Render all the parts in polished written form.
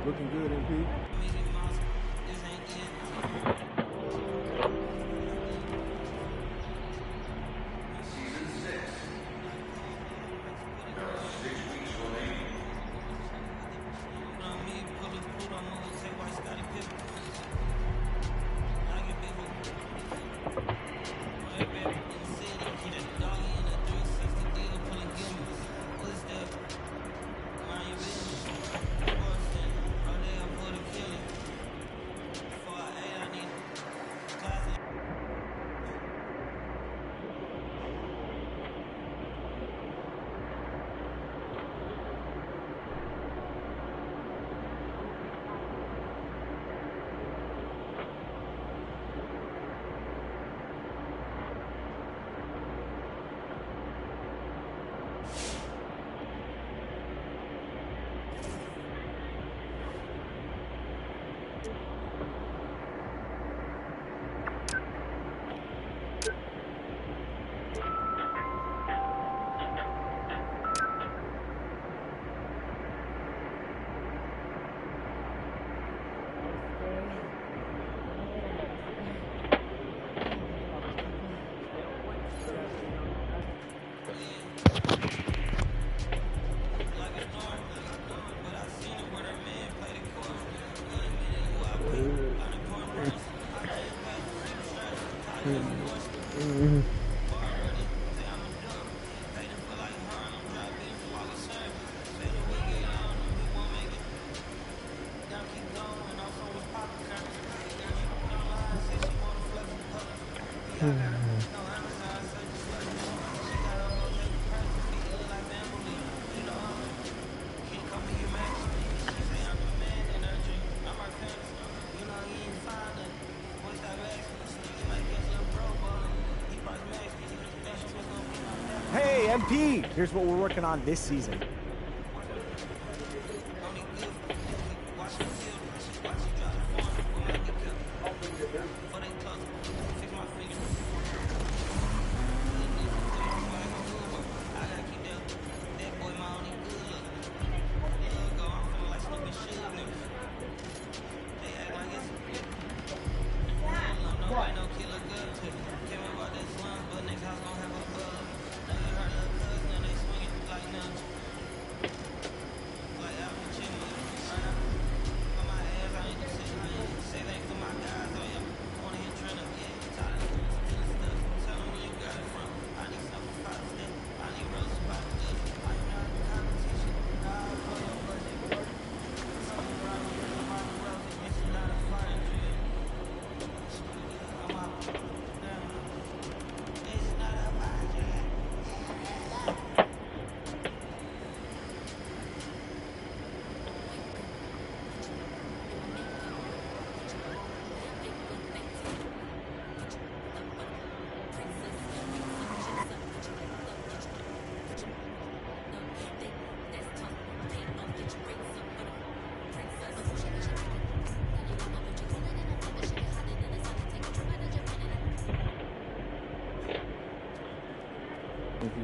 Looking good, MP. Hey, MP! Here's what we're working on this season.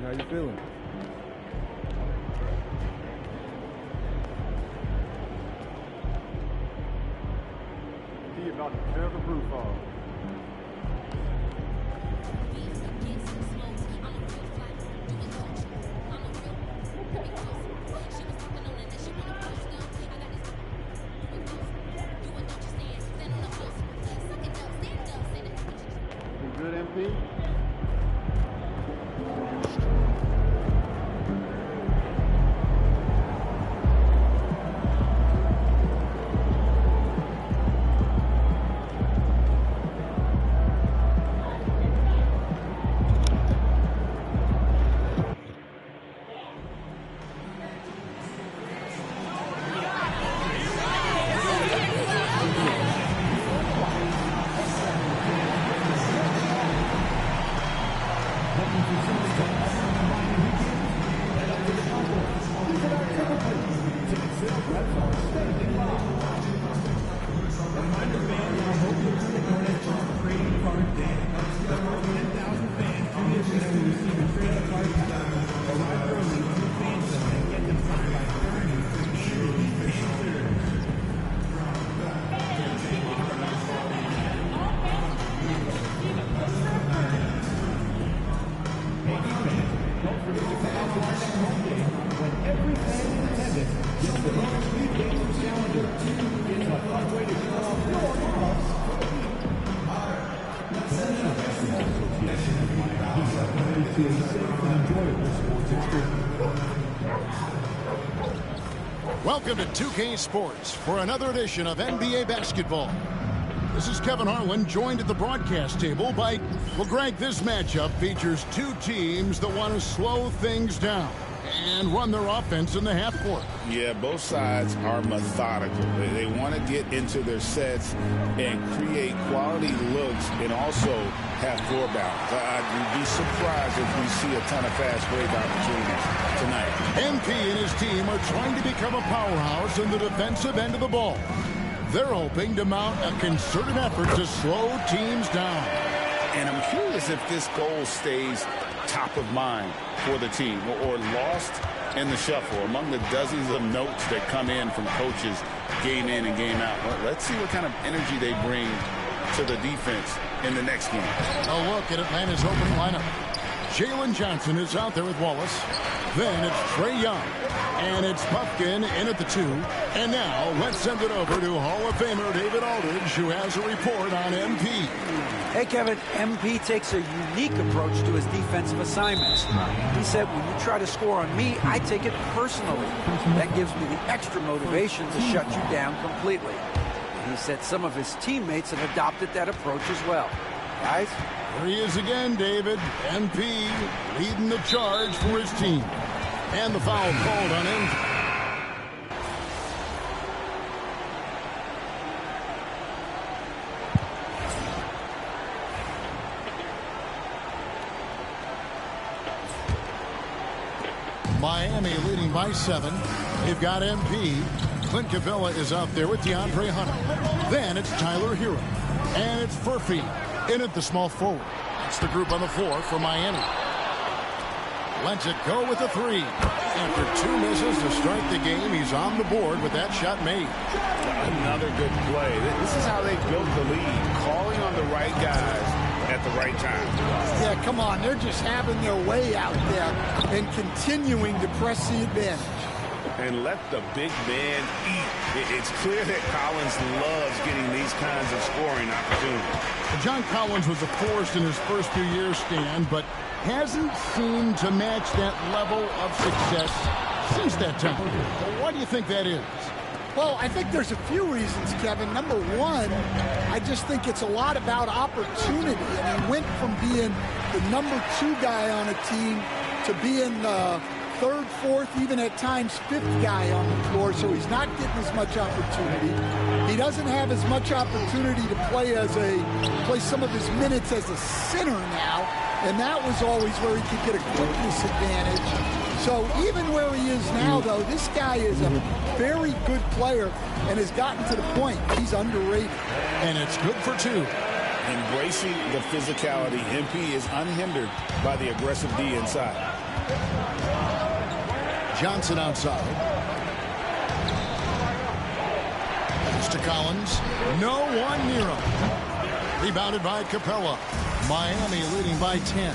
How you feeling? He about to tear the roof off. You good, MP? Welcome to 2K Sports for another edition of NBA basketball. This is Kevin Harlan, joined at the broadcast table by, well, Greg, this matchup features two teams that want to slow things down and run their offense in the half court. Yeah, both sides are methodical. They want to get into their sets and create quality looks and also have floor balance. I'd be surprised if we see a ton of fast break opportunities tonight. MP and his team are trying to become a powerhouse in the defensive end of the ball. They're hoping to mount a concerted effort to slow teams down. And I'm curious if this goal stays top of mind for the team or lost in the shuffle among the dozens of notes that come in from coaches game in and game out. Well, let's see what kind of energy they bring to the defense in the next game. A look at Atlanta's opening lineup. Jalen Johnson is out there with Wallace. Then it's Trae Young. And it's Puffkin in at the 2. And now let's send it over to Hall of Famer David Aldridge, who has a report on MP. Hey, Kevin, MP takes a unique approach to his defensive assignments. He said, when you try to score on me, I take it personally. That gives me the extra motivation to shut you down completely. And he said some of his teammates have adopted that approach as well. Guys? There he is again, David. MP leading the charge for his team. And the foul called on him. Miami leading by 7. They've got MP. Clint Capella is out there with DeAndre Hunter. Then it's Tyler Hero. And it's Furphy in at the small forward. That's the group on the floor for Miami. Lets it go with a 3. After 2 misses to start the game, he's on the board with that shot made. Another good play. This is how they built the lead, calling on the right guys at the right time. Yeah, come on. They're just having their way out there and continuing to press the advantage. And let the big man eat. It's clear that Collins loves getting these kinds of scoring opportunities. John Collins was a force in his first few years, Stan, but hasn't seemed to match that level of success since that time. Why do you think that is? Well, I think there's a few reasons, Kevin. Number one, I just think it's a lot about opportunity. And he went from being the number 2 guy on a team to being the 3rd, 4th, even at times 5th guy on the floor, so he's not getting as much opportunity. He doesn't have as much opportunity to play some of his minutes as a center now, and that was always where he could get a quickness advantage. So even where he is now, though, this guy is a very good player and has gotten to the point he's underrated. And it's good for 2. Embracing the physicality, MP is unhindered by the aggressive D inside. Johnson outside. It's to Collins. No one near him. Rebounded by Capella. Miami leading by 10.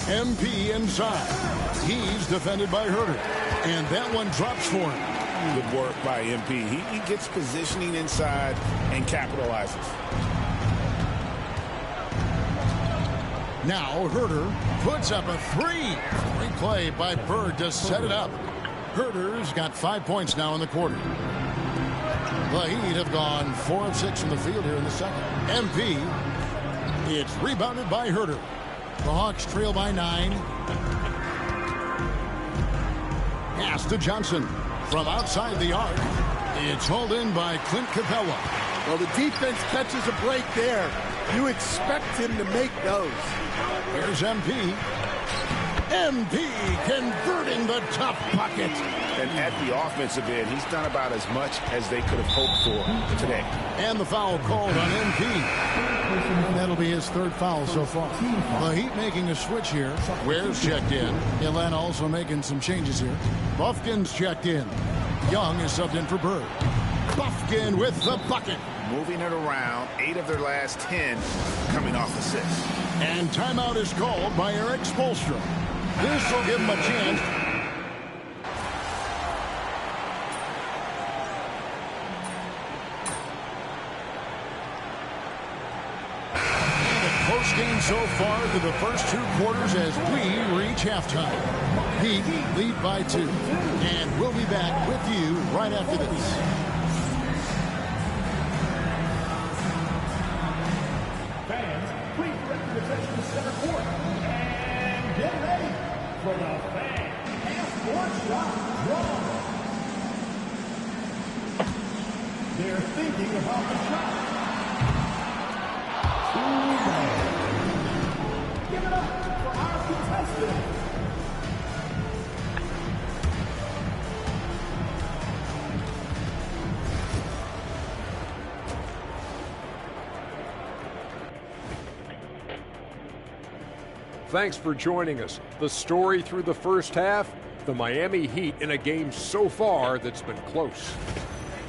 MP inside. He's defended by Herter. And that one drops for him. Good work by MP. He gets positioning inside and capitalizes. Now Herter puts up a 3. Great play by Bird to set it up. Herter's got 5 points now in the quarter. The Heat have gone 4 of 6 from the field here in the second. MP. It's rebounded by Herter. The Hawks trail by 9. Pass to Johnson. From outside the arc. It's hauled in by Clint Capella. Well, the defense catches a break there. You expect him to make those. Here's MP. MP converting the tough bucket. And at the offensive end, he's done about as much as they could have hoped for today. And the foul called on MP. That'll be his 3rd foul so far. The Heat making a switch here. Ware's checked in. Atlanta also making some changes here. Buffkin's checked in. Young is subbed in for Bird. Buffkin with the bucket. Moving it around, 8 of their last 10 coming off assists. And timeout is called by Eric Spoelstra. This will give him a chance. And a close game so far through the first 2 quarters as we reach halftime. Heat lead by 2. And we'll be back with you right after this. Fans, please direct your attention to center court. And get ready for the fan half-court shot draw. They're thinking about the shot. Give it up for our contestants. Thanks for joining us. The story through the first half, the Miami Heat in a game so far that's been close.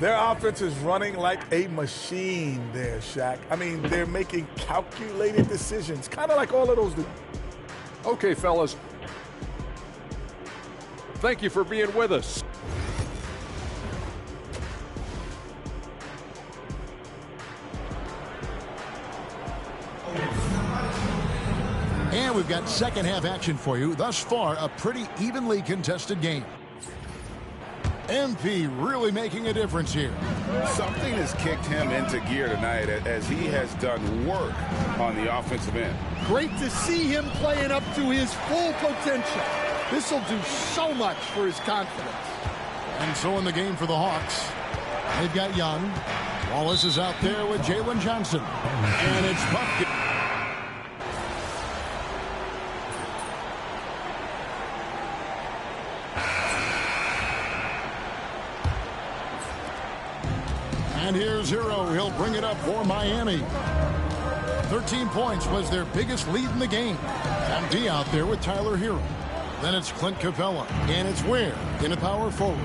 Their offense is running like a machine there, Shaq. I mean, they're making calculated decisions, kind of like all of those do. Okay, fellas. Thank you for being with us. And we've got second half action for you. Thus far, a pretty evenly contested game. MP really making a difference here. Something has kicked him into gear tonight as he has done work on the offensive end. Great to see him playing up to his full potential. This will do so much for his confidence. And so in the game for the Hawks, they've got Young. Wallace is out there with Jalen Johnson. And it's Bucket. And here's Hero. He'll bring it up for Miami. 13 points was their biggest lead in the game. MD out there with Tyler Hero. Then it's Clint Capella. And it's Ware in a power forward.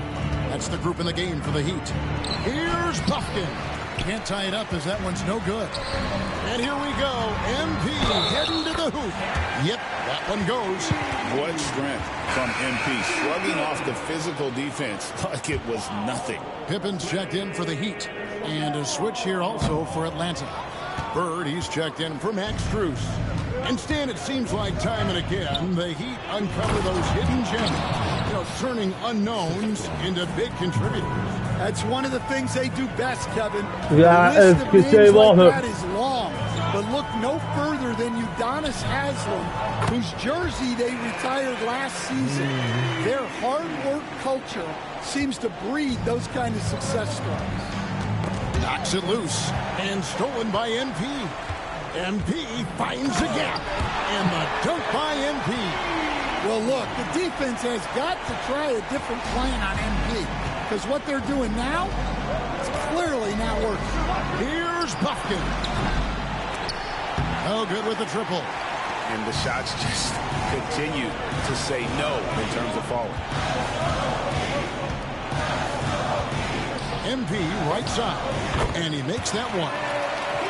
That's the group in the game for the Heat. Here's Buffkin. Can't tie it up as that one's no good. And here we go. MP heading to the hoop. Yep, that one goes. What strength from MP, shrugging off the physical defense like it was nothing. Pippen's checked in for the Heat. And a switch here also for Atlanta. Bird, he's checked in for Max Strus. And Stan, it seems like time and again, the Heat uncover those hidden gems, turning unknowns into big contributors. That's one of the things they do best, Kevin. Yeah, the list of names like that is long, but look no further than Udonis Haslem, whose jersey they retired last season. Their hard work culture seems to breed those kind of success stories. Knocks it loose and stolen by MP. MP finds a gap and the dunk by MP. Well, look, the defense has got to try a different plan on MP because what they're doing now is clearly not working. Here's Buffkin. Oh, good with the triple. And the shots just continue to say no in terms of falling. MP right side, and he makes that one.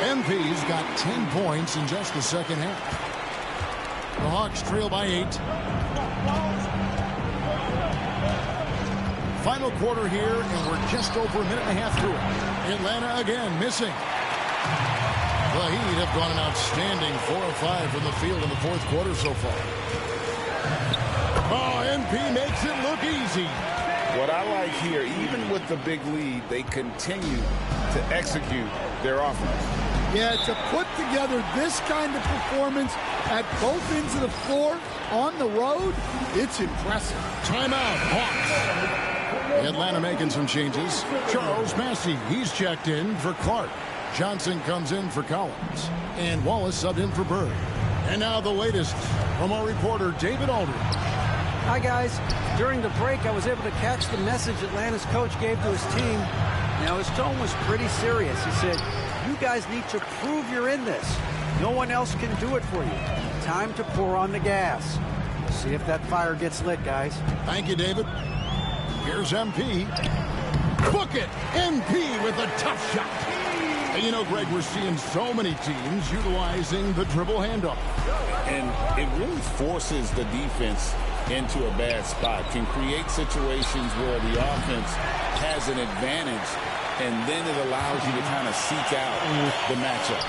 MP's got 10 points in just the second half. The Hawks trail by 8. Final quarter here, and we're just over a minute and a half through it. Atlanta again missing. The Heat have gone an outstanding 4 of 5 from the field in the fourth quarter so far. Oh, MP makes it look easy. What I like here, even with the big lead, they continue to execute their offense. Yeah, to put together this kind of performance at both ends of the floor on the road, it's impressive. Timeout, Hawks. Atlanta making some changes. Charles Massey, he's checked in for Clark. Johnson comes in for Collins. And Wallace subbed in for Bird. And now the latest from our reporter, David Aldridge. Hi, guys. During the break, I was able to catch the message Atlanta's coach gave to his team. Now, his tone was pretty serious. He said, you guys need to prove you're in this. No one else can do it for you. Time to pour on the gas. See if that fire gets lit, guys. Thank you, David. Here's MP. Book it! MP with a tough shot. And you know, Greg, we're seeing so many teams utilizing the dribble handoff. And it really forces the defense into a bad spot, can create situations where the offense has an advantage, and then it allows you to kind of seek out the matchup.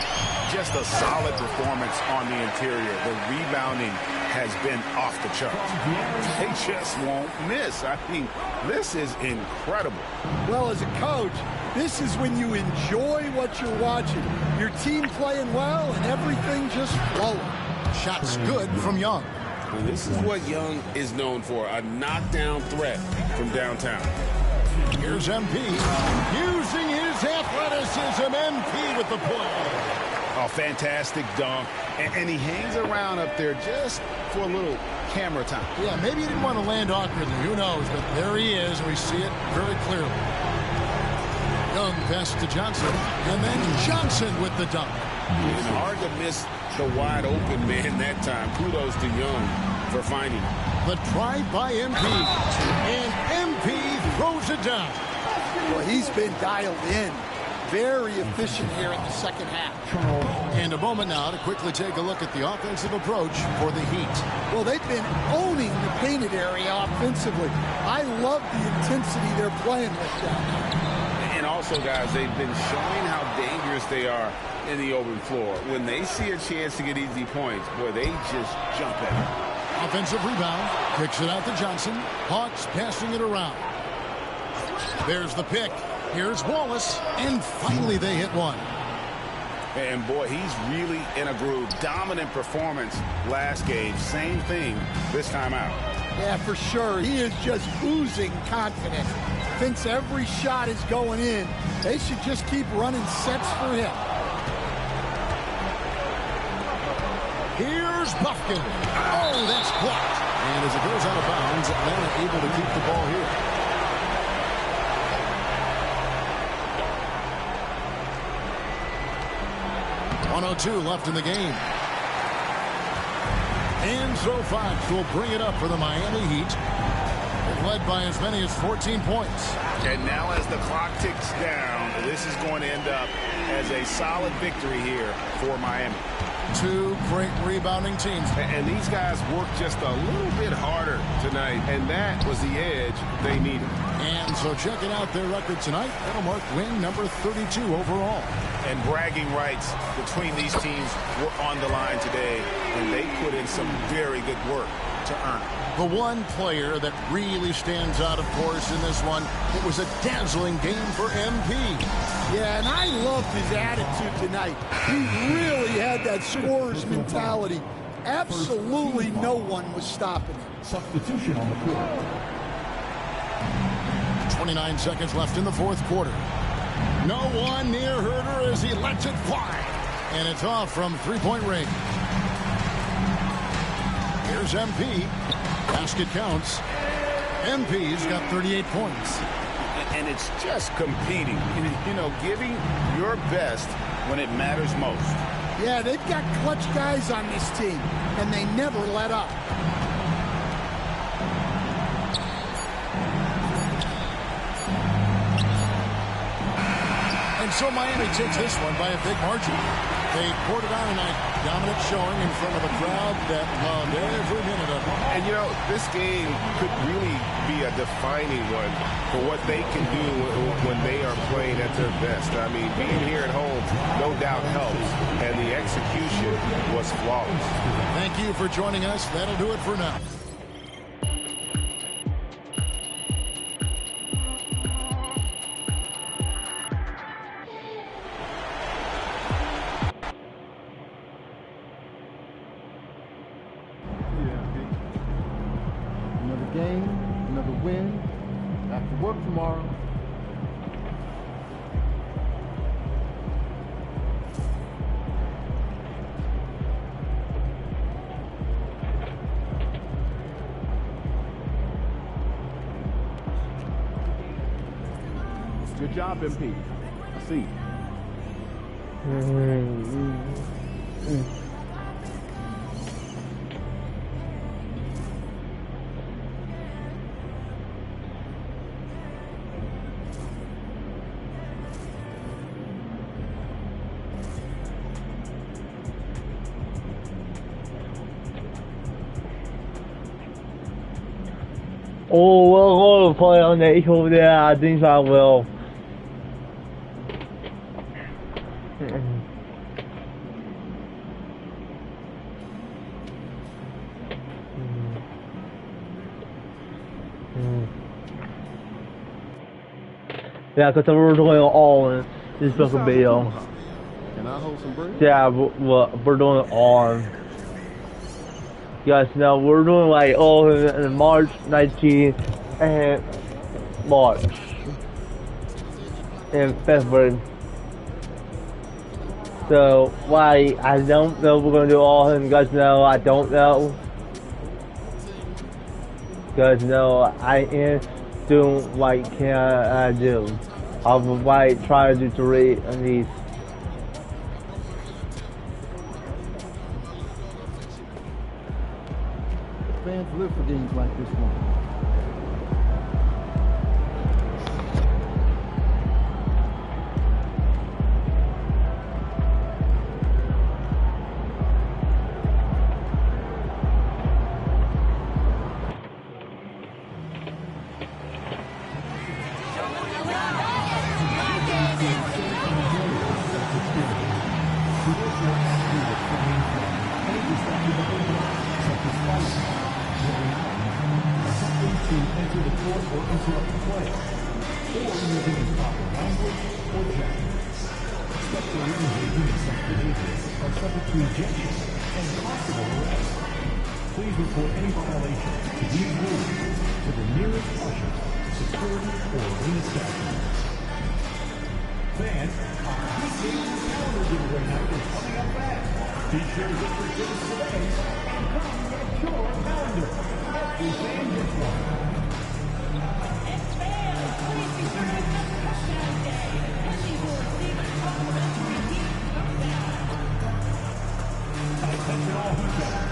Just a solid performance on the interior. The rebounding has been off the charts. They just won't miss. I mean, this is incredible. Well, as a coach, this is when you enjoy what you're watching. Your team playing well and everything just flowing. Shots good from Young. And this is what Young is known for, a knockdown threat from downtown. Here's MP. Using his athleticism, MP with the play. A fantastic dunk, and he hangs around up there just for a little camera time. Yeah, maybe he didn't want to land awkwardly. Who knows? But there he is. We see it very clearly. Young pass to Johnson, and then Johnson with the dunk. It's hard to miss the wide open man that time. Kudos to Young for finding him. The try by MP, and MP throws it down. Well, he's been dialed in. Very efficient here in the second half. And a moment now to quickly take a look at the offensive approach for the Heat. Well, they've been owning the painted area offensively. I love the intensity they're playing with down there. And also, guys, they've been showing how dangerous they are in the open floor. When they see a chance to get easy points, boy, they just jump at it. Offensive rebound. Kicks it out to Johnson. Hawks passing it around. There's the pick. Here's Wallace, and finally they hit one. And boy, he's really in a groove. Dominant performance last game. Same thing this time out. Yeah, for sure. He is just oozing confidence. Thinks every shot is going in. They should just keep running sets for him. Here's Buffkin. Oh, that's blocked. And as it goes out of bounds, Atlanta able to keep the ball here. 1:02 left in the game. And so Fox will bring it up for the Miami Heat. They've led by as many as 14 points. And now as the clock ticks down, this is going to end up as a solid victory here for Miami. Two great rebounding teams. And these guys worked just a little bit harder tonight, and that was the edge they needed. And so checking out their record tonight, that'll mark win number 32 overall. And bragging rights between these teams were on the line today, and they put in some very good work to earn it. The one player that really stands out, of course, in this one, it was a dazzling game for MP. Yeah, and I loved his attitude tonight. He really had that scorer's mentality. Absolutely no one was stopping him. Substitution on the court. 29 seconds left in the fourth quarter. No one near Herder as he lets it fly. And it's off from three-point range. Here's MP. Basket counts. MP's got 38 points. And it's just competing, you know, giving your best when it matters most. Yeah, they've got clutch guys on this team, and they never let up. And so Miami takes this one by a big margin. They poured it on tonight. Dominant showing in front of a crowd that loved every minute of it. And, you know, this game could really be a defining one for what they can do when they are playing at their best. I mean, being here at home no doubt helps, and the execution was flawless. Thank you for joining us. That'll do it for now. Game, another win. Back to work tomorrow. Good job, MP. I see. Oh, we'll play on the equal there. I think I will. Yeah, because we're doing all in this fucking video. Can I hold some bread? Yeah, we're doing all. You guys know we're doing like all in March 19 and March and February. So why I don't know if we're gonna do all of them. You guys know I don't know. You guys know I am doing what can I do. I will try to do 3 of these. Fans live for games like this one. Please report any violations to these rules to the nearest ushers, security, or arena staff. Fans, our calendar giveaway night is coming up fast. Be sure to get your tickets today and come get your calendar. Every fan gets one. And fans, please be sure to come to Saturday. These will receive a complimentary gift from them. Attention all who can.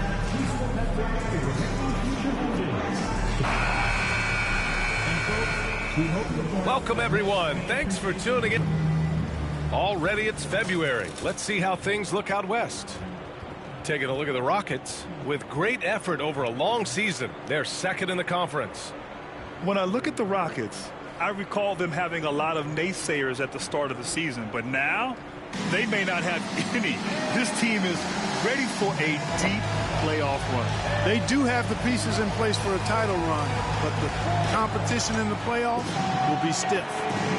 Welcome, everyone. Thanks for tuning in. Already it's February. Let's see how things look out west. Taking a look at the Rockets. With great effort over a long season, they're second in the conference. When I look at the Rockets, I recall them having a lot of naysayers at the start of the season, but now they may not have any. This team is ready for a deep playoff run. They do have the pieces in place for a title run, but the competition in the playoffs will be stiff.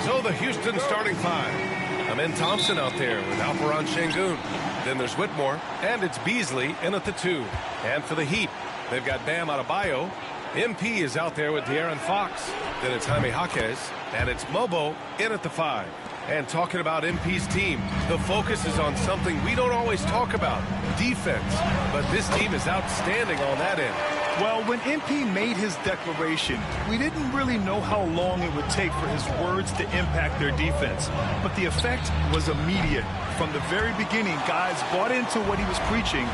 So the Houston starting 5. Amen Thompson out there with Alperon Şengün. Then there's Whitmore, and it's Beasley in at the 2. And for the Heat, they've got Bam Adebayo. MP is out there with De'Aaron Fox. Then it's Jaime Jaquez, and it's Mobo in at the 5. And talking about MP's team, the focus is on something we don't always talk about, defense. But this team is outstanding on that end. Well, when MP made his declaration, we didn't really know how long it would take for his words to impact their defense. But the effect was immediate. From the very beginning, guys bought into what he was preaching.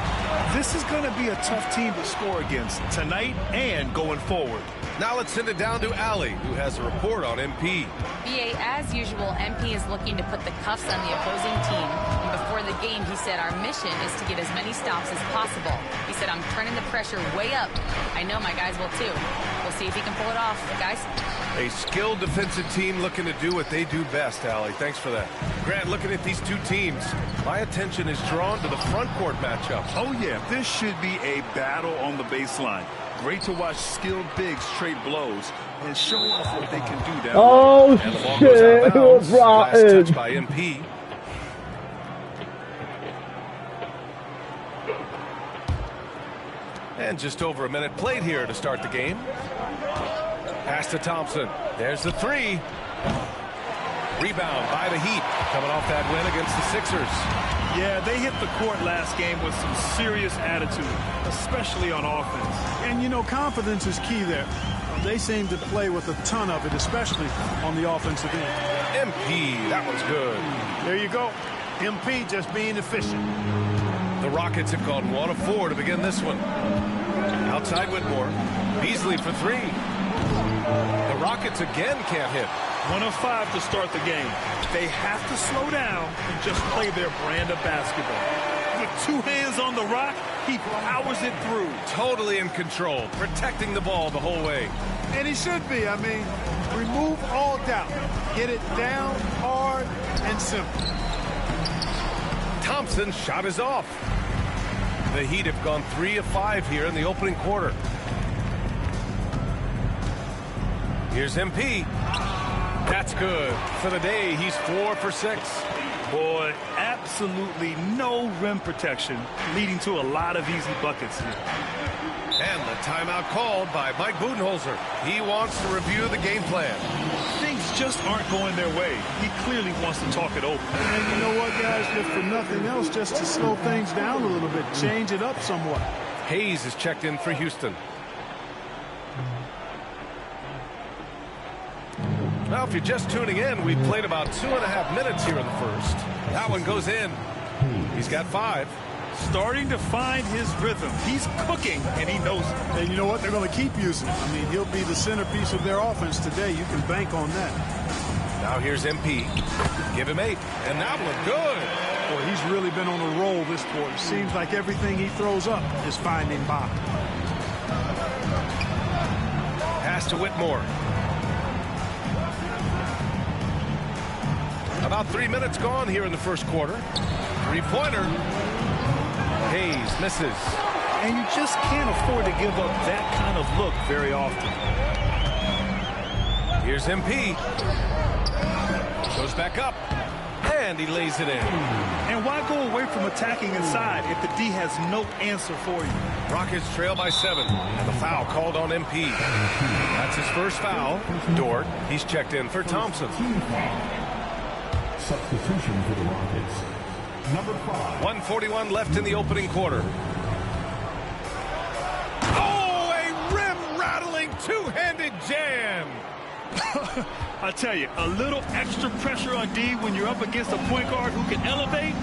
This is going to be a tough team to score against tonight and going forward. Now let's send it down to Allie, who has a report on MP. BA, as usual, MP is looking to put the cuffs on the opposing team. And before the game, he said, our mission is to get as many stops as possible. He said, I'm turning the pressure way up. I know my guys will too. We'll see if he can pull it off, guys. A skilled defensive team looking to do what they do best, Allie. Thanks for that. Grant, looking at these two teams, my attention is drawn to the front court matchup. Oh, yeah. This should be a battle on the baseline. Great to watch skilled bigs trade blows and show off what they can do down oh, and the ball shit. goes out of bounds. Last touch by MP. And just over a minute played here to start the game. Pass to Thompson. There's the 3. Rebound by the Heat, coming off that win against the Sixers. Yeah, they hit the court last game with some serious attitude, especially on offense. And, you know, confidence is key there. They seem to play with a ton of it, especially on the offensive end. MP, that was good. There you go. MP just being efficient. The Rockets have gone 1 of 4 to begin this one. Outside Whitmore. Beasley for 3. The Rockets again can't hit. 1 of 5 to start the game. They have to slow down and just play their brand of basketball. With 2 hands on the rock, he powers it through. Totally in control, protecting the ball the whole way. And he should be. I mean, remove all doubt. Get it down, hard, and simple. Thompson's shot is off. The Heat have gone 3 of 5 here in the opening quarter. Here's MP. That's good. For the day, he's 4 for 6. Boy, absolutely no rim protection, leading to a lot of easy buckets here. And the timeout called by Mike Budenholzer. He wants to review the game plan. Things just aren't going their way. He clearly wants to talk it over. And you know what, guys? If for nothing else, just to slow things down a little bit, change it up somewhat. Hayes is checked in for Houston. Now, if you're just tuning in, we've played about 2.5 minutes here in the first. That one goes in. He's got 5. Starting to find his rhythm. He's cooking, and he knows it. And you know what? They're going to keep using him. I mean, he'll be the centerpiece of their offense today. You can bank on that. Now here's MP. Give him 8, and that one good. Boy, he's really been on a roll this quarter. Seems like everything he throws up is finding bottom. Pass to Whitmore. About 3 minutes gone here in the first quarter. 3-pointer. Hayes misses. And you just can't afford to give up that kind of look very often. Here's MP. Goes back up. And he lays it in. And why go away from attacking inside if the D has no answer for you? Rockets trail by 7. And the foul called on MP. That's his first foul. Dort, he's checked in for Thompson. Substitution for the Rockets. Number 5. 1:41 left in the opening quarter. Oh, a rim-rattling two-handed jam. I tell you, a little extra pressure on D when you're up against a point guard who can elevate.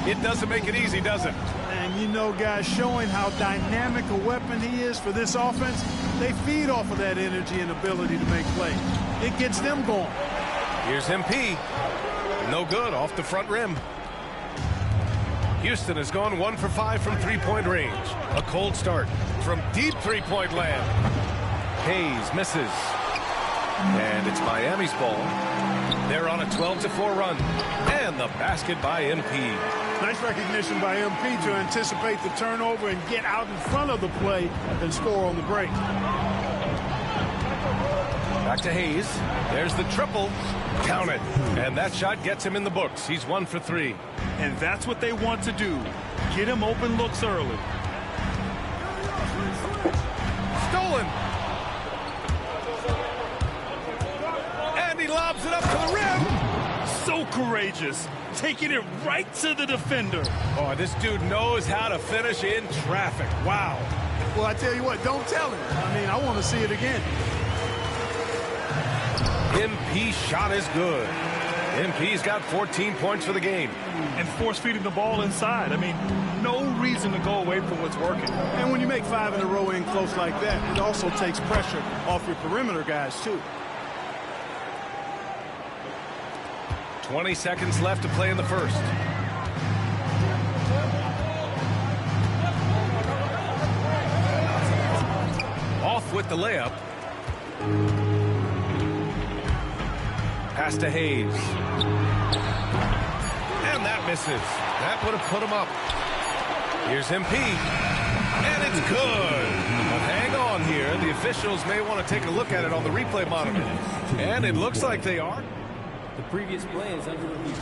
It doesn't make it easy, does it? And you know, guys, showing how dynamic a weapon he is for this offense, they feed off of that energy and ability to make plays. It gets them going. Here's MP. No good off the front rim. Houston has gone 1 for 5 from three-point range. A cold start from deep three-point land. Hayes misses. And it's Miami's ball. They're on a 12-4 run. And the basket by MP. Nice recognition by MP to anticipate the turnover and get out in front of the play and score on the break. Back to Hayes. There's the triple. Count it. And that shot gets him in the books. He's 1 for 3. And that's what they want to do. Get him open looks early. Stolen. And he lobs it up to the rim. So courageous. Taking it right to the defender. Oh, this dude knows how to finish in traffic. Wow. Well, I tell you what, don't tell him. I mean, I want to see it again. MP shot is good. MP's got 14 points for the game. And force feeding the ball inside. I mean, no reason to go away from what's working. And when you make 5 in a row in close like that, it also takes pressure off your perimeter guys, too. 20 seconds left to play in the first. Off with the layup. Pass to Hayes. And that misses. That would have put him up. Here's MP. And it's good. But hang on here. The officials may want to take a look at it on the replay monitor. And it looks like they are. The previous play is under review.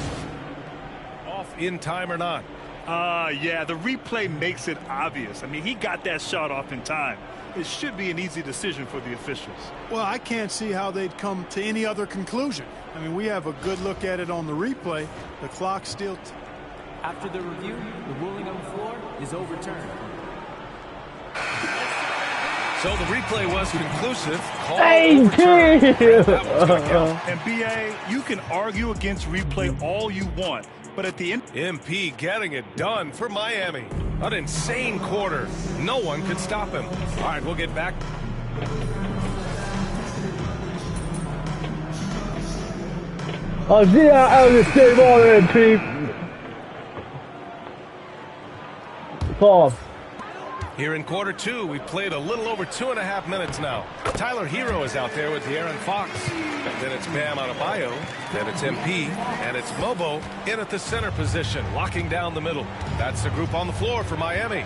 Off in time or not? Yeah, the replay makes it obvious. I mean, he got that shot off in time. It should be an easy decision for the officials. Well, I can't see how they'd come to any other conclusion. I mean, we have a good look at it on the replay. The clock's still... After the review, the ruling on the floor is overturned. So the replay was conclusive. Thank you. And BA, you can argue against replay all you want, but at the end... MP getting it done for Miami. An insane quarter. No one could stop him. All right, we'll get back. Oh, see how this game on MP. Call. Here in quarter 2, we've played a little over 2.5 minutes now. Tyler Hero is out there with De'Aaron Fox. Then it's Bam Adebayo. Then it's MP. And it's Mobo in at the center position, locking down the middle. That's the group on the floor for Miami.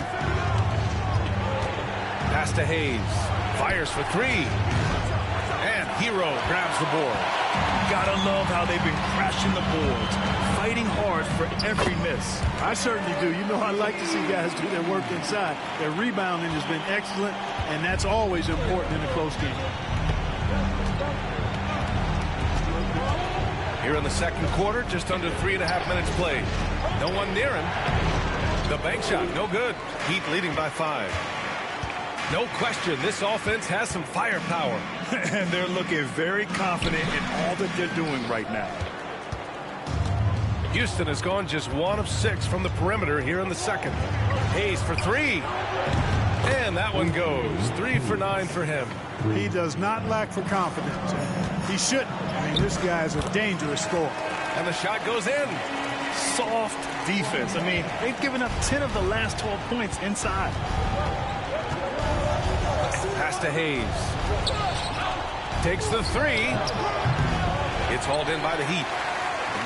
Pass to Hayes. Fires for 3. And Hero grabs the board. Gotta love how they've been crashing the boards, fighting hard for every miss. I certainly do. You know, I like to see guys do their work inside. Their rebounding has been excellent, and that's always important in a close game. Here in the second quarter, just under 3.5 minutes played. No one near him. The bank shot, no good. Heat leading by 5. No question, this offense has some firepower. And they're looking very confident in all that they're doing right now. Houston has gone just 1 of 6 from the perimeter here in the second. Hayes for 3. And that one goes. 3 for 9 for him. He does not lack for confidence. He shouldn't. I mean, this guy's a dangerous scorer. And the shot goes in. Soft defense. I mean, they've given up 10 of the last 12 points inside. Pass to Hayes. Takes the 3. It's hauled in by the Heat.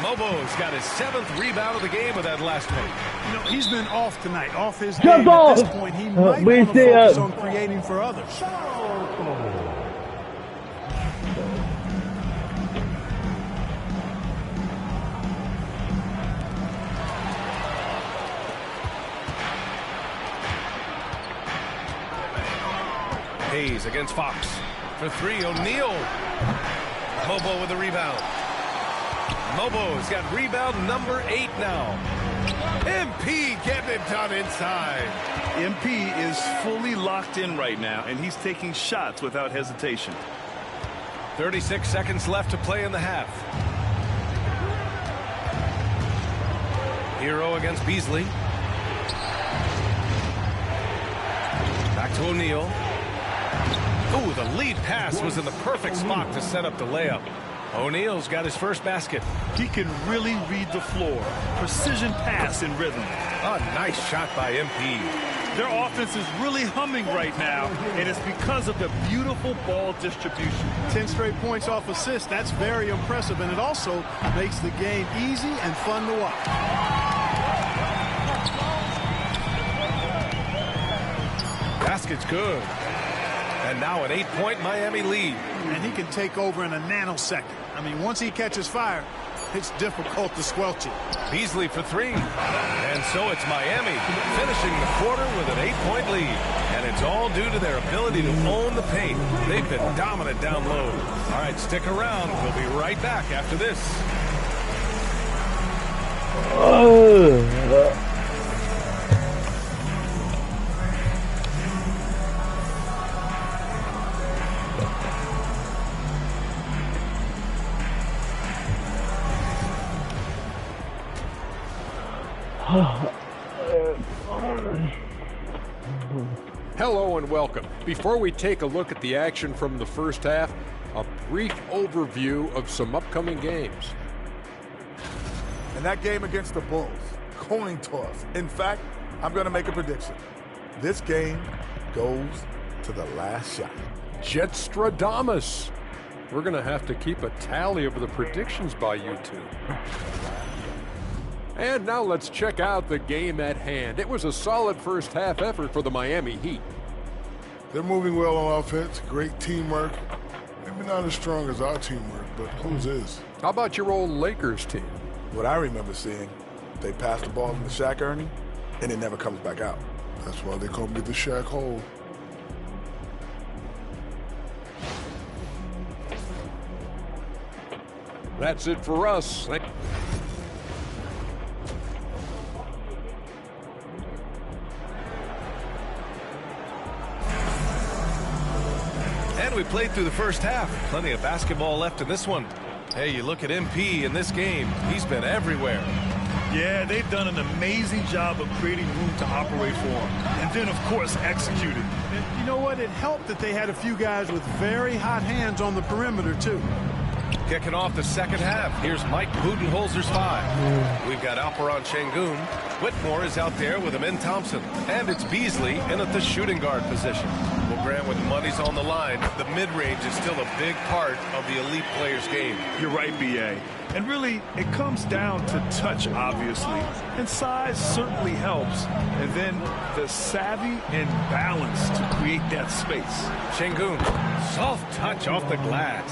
Mobo's got his 7th rebound of the game with that last one. You know, he's been off tonight, off his game. At this point, he might want to focus on creating for others. Hayes against Fox. For 3, O'Neal. Mobo with the rebound. Mobo's got rebound number 8 now. MP getting it done inside. MP is fully locked in right now, and he's taking shots without hesitation. 36 seconds left to play in the half. Hero against Beasley. Back to O'Neal. Ooh, the lead pass was in the perfect spot to set up the layup. O'Neal's got his first basket. He can really read the floor. Precision pass in rhythm. A nice shot by MP. Their offense is really humming right now, and it's because of the beautiful ball distribution. 10 straight points off assists. That's very impressive, and it also makes the game easy and fun to watch. Basket's good. And now an 8-point Miami lead. And he can take over in a nanosecond. I mean, once he catches fire, it's difficult to squelch it. Beasley for 3. And so it's Miami finishing the quarter with an 8-point lead. And it's all due to their ability to own the paint. They've been dominant down low. All right, stick around. We'll be right back after this. Hello and welcome. Before we take a look at the action from the first half, a brief overview of some upcoming games. And that game against the Bulls, coin toss. In fact, I'm going to make a prediction. This game goes to the last shot. Jetstradamus. We're going to have to keep a tally of the predictions by you two. And now let's check out the game at hand. It was a solid first half effort for the Miami Heat. They're moving well on offense, great teamwork. Maybe not as strong as our teamwork, but whose is? How about your old Lakers team? What I remember seeing, they pass the ball into Shaq, Ernie, and it never comes back out. That's why they call me the Shaq Hole. That's it for us. And we played through the first half. Plenty of basketball left in this one. Hey, you look at MP in this game. He's been everywhere. Yeah, they've done an amazing job of creating room to operate for him. And then, of course, executed. And you know what? It helped that they had a few guys with very hot hands on the perimeter, too. Kicking off the second half, here's Mike Budenholzer's 5. We've got Alperon Şengün. Whitmore is out there with Amin Thompson. And it's Beasley in at the shooting guard position. Well, Grant, when the money's on the line, the mid-range is still a big part of the elite player's game. You're right, B.A. And really, it comes down to touch, obviously. And size certainly helps. And then the savvy and balance to create that space. Şengün, soft touch off the glass.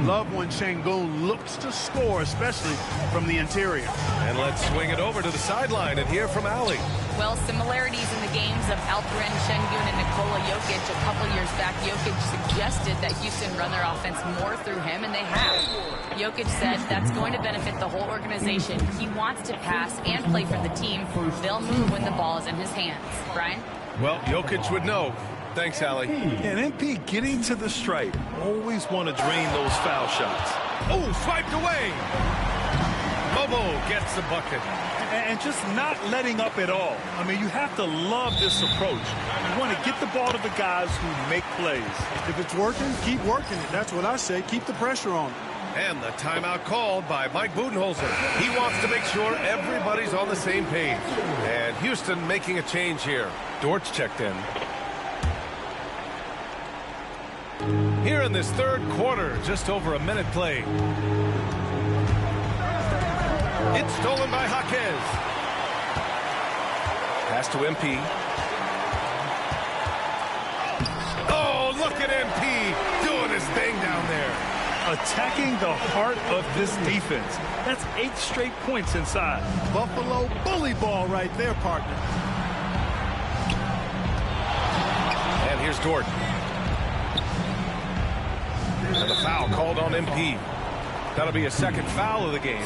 Love when Şengün looks to score, especially from the interior. And let's swing it over to the sideline and hear from Ali. Well, similarities in the games of Alperen Şengün and Nikola Jokic. A couple years back, Jokic suggested that Houston run their offense more through him, and they have. Jokic said that's going to benefit the whole organization. He wants to pass and play for the team. They'll move when the ball is in his hands. Brian? Well, Jokic would know. Thanks, Ali. And MP getting to the stripe. Always want to drain those foul shots. Oh, swiped away. Bobo gets the bucket. And just not letting up at all. I mean, you have to love this approach. You want to get the ball to the guys who make plays. If it's working, keep working it. That's what I say. Keep the pressure on. And the timeout called by Mike Budenholzer. He wants to make sure everybody's on the same page. And Houston making a change here. Dortch checked in. Here in this third quarter, just over a minute played. It's stolen by Jaquez. Pass to MP. Oh, look at MP doing his thing down there. Attacking the heart of this defense. That's 8 straight points inside. Buffalo bully ball right there, partner. And here's Dort. And the foul called on MP. That'll be a second foul of the game.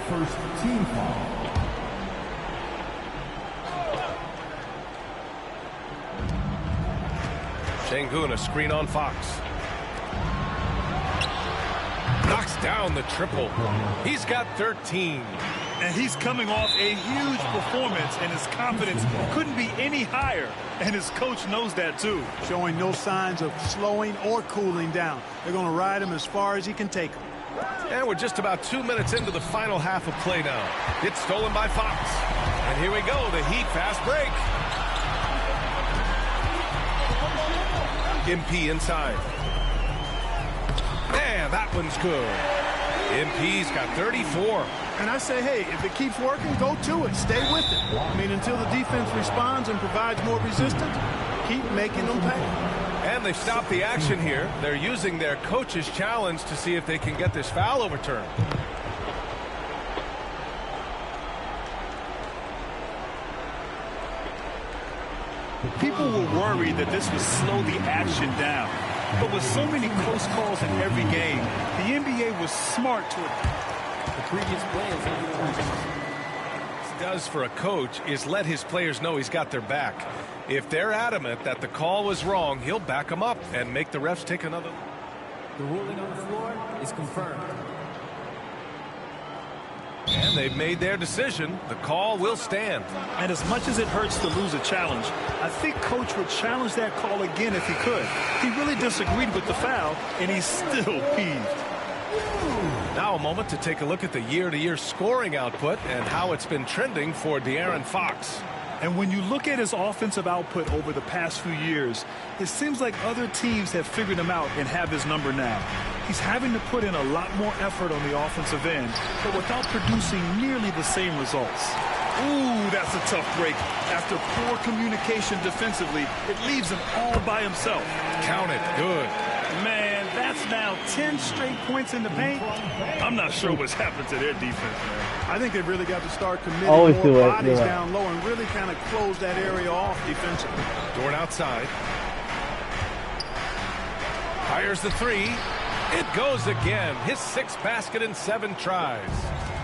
First team foul. Şengün, a screen on Fox. Knocks down the triple. He's got 13. And he's coming off a huge performance, and his confidence couldn't be any higher. And his coach knows that, too. Showing no signs of slowing or cooling down. They're going to ride him as far as he can take him. And we're just about 2 minutes into the final half of play now. It's stolen by Fox. And here we go, the Heat fast break. MP inside. And that one's good. MP's got 34. And I say, hey, if it keeps working, go to it. Stay with it. I mean, until the defense responds and provides more resistance, keep making them pay. And they've stopped the action here. They're using their coach's challenge to see if they can get this foul overturned. People were worried that this would slow the action down. But with so many close calls in every game, the NBA was smart to it. The previous play is What he does for a coach is let his players know he's got their back. If they're adamant that the call was wrong, he'll back them up and make the refs take another. The ruling on the floor is confirmed. And they've made their decision. The call will stand. And as much as it hurts to lose a challenge, I think Coach would challenge that call again if he could. He really disagreed with the foul, and he's still peeved. Now a moment to take a look at the year-to-year scoring output and how it's been trending for De'Aaron Fox. And when you look at his offensive output over the past few years, it seems like other teams have figured him out and have his number now. He's having to put in a lot more effort on the offensive end, but without producing nearly the same results. Ooh, that's a tough break. After poor communication defensively, it leaves him all by himself. Count it. Good. Man, that's now 10 straight points in the paint. I'm not sure what's happened to their defense, man. I think they've really got to start committing more bodies down low and really kind of close that area off defensively. Dort outside. Fires the three. It goes again. His 6th basket in 7 tries.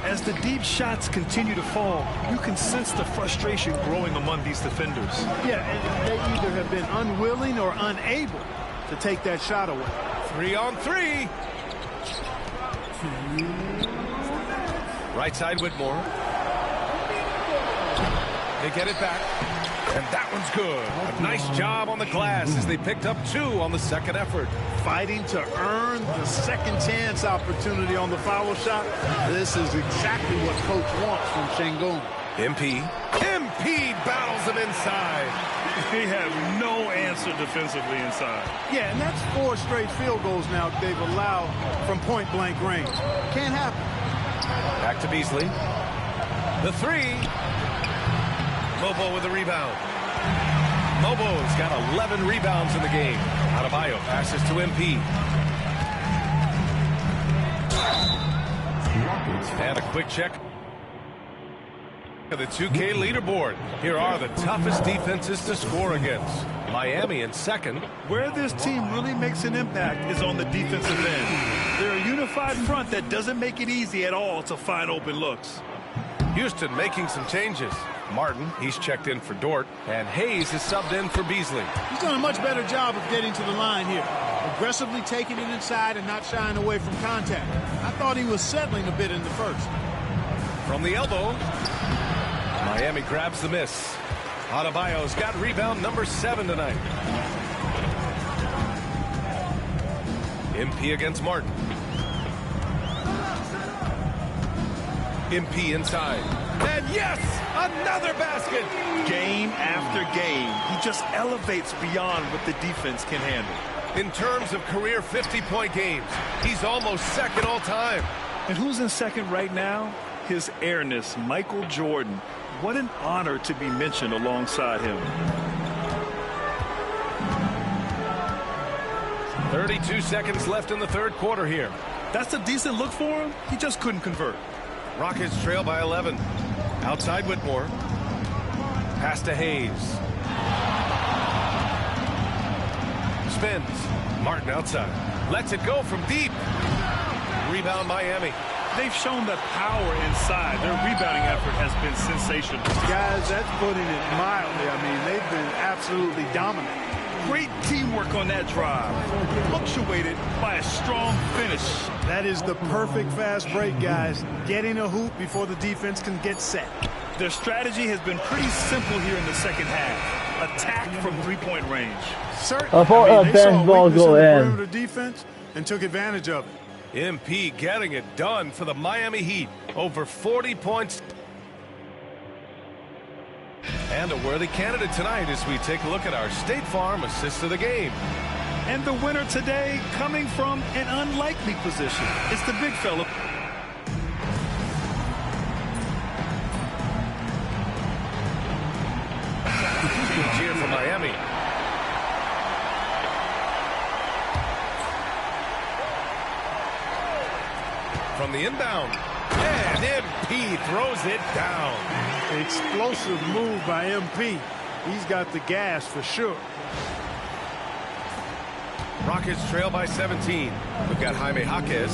As the deep shots continue to fall, you can sense the frustration growing among these defenders. Yeah, and they either have been unwilling or unable to take that shot away. 3 on 3. Right side Whitmore. They get it back. And that one's good. A nice job on the glass as they picked up 2 on the second effort. Fighting to earn the second chance opportunity on the foul shot. This is exactly what Coach wants from Şengün. MP MP battles him inside. They have no answer defensively inside. Yeah, and that's 4 straight field goals now they've allowed from point-blank range. Can't happen. Back to Beasley. The 3. Mobo with the rebound. Mobo's got 11 rebounds in the game. Adebayo passes to MP. And a quick check of the 2K leaderboard. Here are the toughest defenses to score against. Miami in second. Where this team really makes an impact is on the defensive end. They're a unified front that doesn't make it easy at all to find open looks. Houston making some changes. Martin, he's checked in for Dort, and Hayes is subbed in for Beasley. He's done a much better job of getting to the line here. Aggressively taking it inside and not shying away from contact. I thought he was settling a bit in the first. From the elbow, Miami grabs the miss. Adebayo's got rebound number 7 tonight. MP against Martin. MP inside. And yes, another basket. Game after game, he just elevates beyond what the defense can handle. In terms of career 50-point games, he's almost second all time. And who's in second right now? His airness, Michael Jordan. What an honor to be mentioned alongside him. 32 seconds left in the third quarter here. That's a decent look for him. He just couldn't convert. Rockets trail by 11. Outside Whitmore. Pass to Hayes. Spins. Martin outside. Lets it go from deep. Rebound Miami. They've shown the power inside. Their rebounding effort has been sensational. Guys, that's putting it mildly. I mean, they've been absolutely dominant. Great teamwork on that drive. Punctuated by a strong finish. That is the perfect fast break, guys. Getting a hoop before the defense can get set. Their strategy has been pretty simple here in the second half. Attack from three-point range. Certainly. They saw a weakness in the perimeter defense and took advantage of it. MP getting it done for the Miami Heat. Over 40 points. And a worthy candidate tonight as we take a look at our State Farm assist of the game. And the winner today coming from an unlikely position. It's the big fella. Cheer for Miami. From the inbound. And MP throws it down. Explosive move by MP. He's got the gas for sure. Rockets trail by 17. We've got Jaime Jaquez.